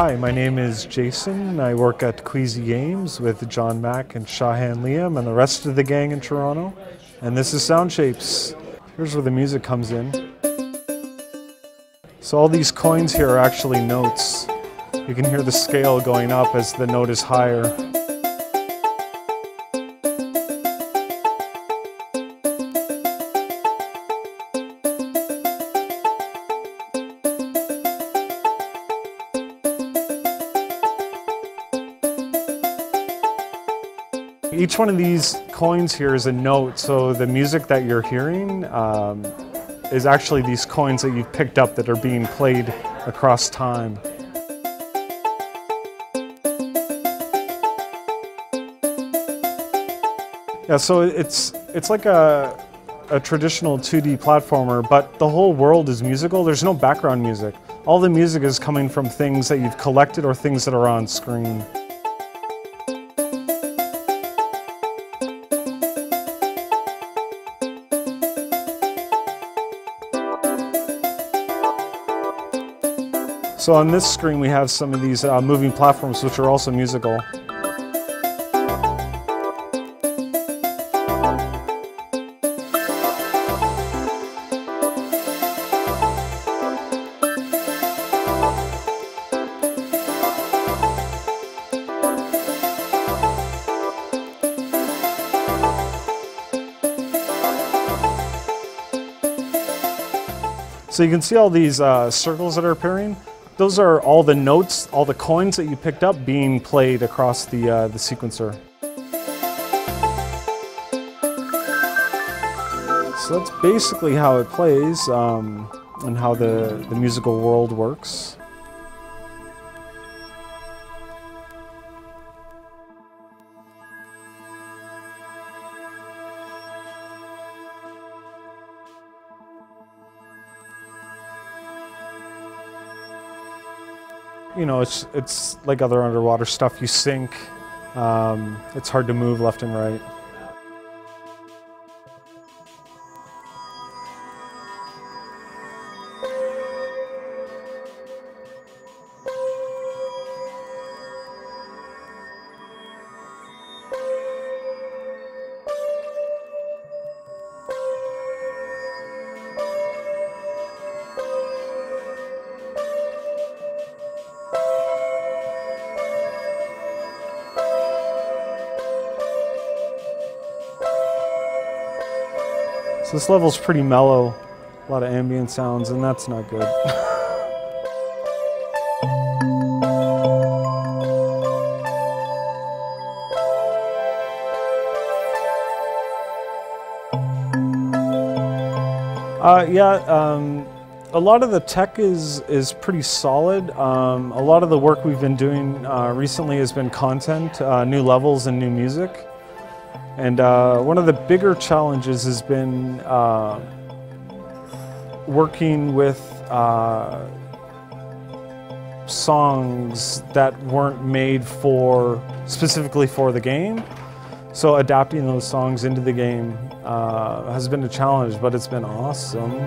Hi, my name is Jason. I work at Queasy Games with John Mack and Shahan Liam and the rest of the gang in Toronto. And this is Sound Shapes. Here's where the music comes in. So all these coins here are actually notes. You can hear the scale going up as the note is higher. Each one of these coins here is a note, so the music that you're hearing is actually these coins that you've picked up that are being played across time. Yeah, so it's like a traditional 2D platformer, but the whole world is musical. There's no background music. All the music is coming from things that you've collected or things that are on screen. So on this screen we have some of these moving platforms which are also musical. So you can see all these circles that are appearing. Those are all the notes, all the coins that you picked up being played across the sequencer. So that's basically how it plays and how the musical world works. You know, it's like other underwater stuff. You sink. It's hard to move left and right. So this level's pretty mellow, a lot of ambient sounds, and that's not good. A lot of the tech is pretty solid. A lot of the work we've been doing recently has been content, new levels and new music. And one of the bigger challenges has been working with songs that weren't made specifically for the game. So adapting those songs into the game has been a challenge, but it's been awesome.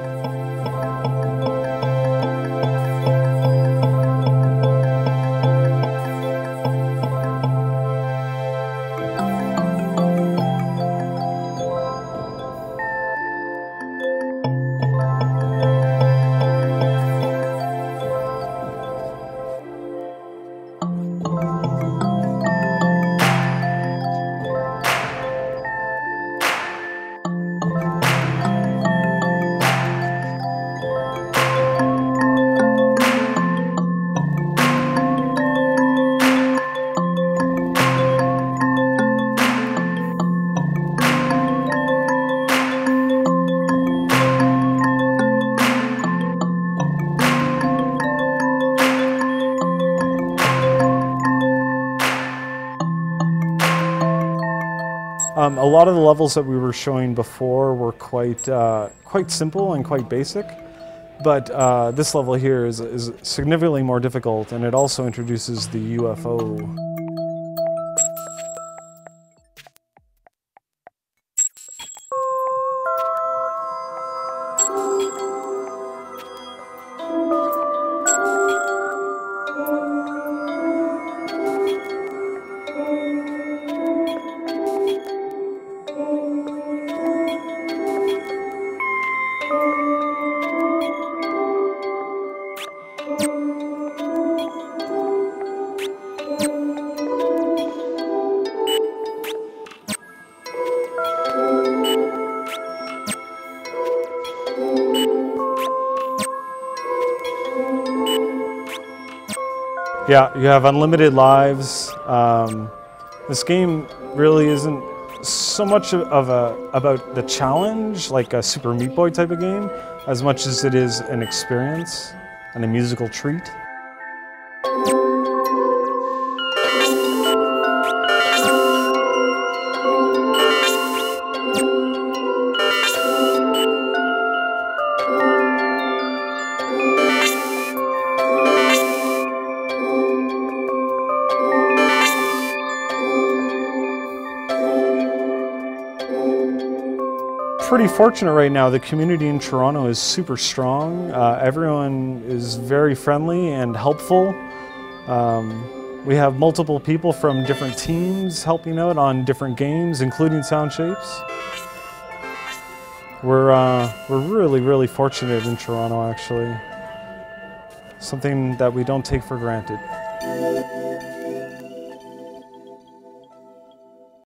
A lot of the levels that we were showing before were quite simple and quite basic, but this level here is significantly more difficult, and it also introduces the UFO. Yeah, you have unlimited lives. This game really isn't so much about the challenge, like a Super Meat Boy type of game, as much as it is an experience and a musical treat. Pretty fortunate right now. The community in Toronto is super strong. Everyone is very friendly and helpful. We have multiple people from different teams helping out on different games, including Sound Shapes. We're really fortunate in Toronto, actually. Something that we don't take for granted.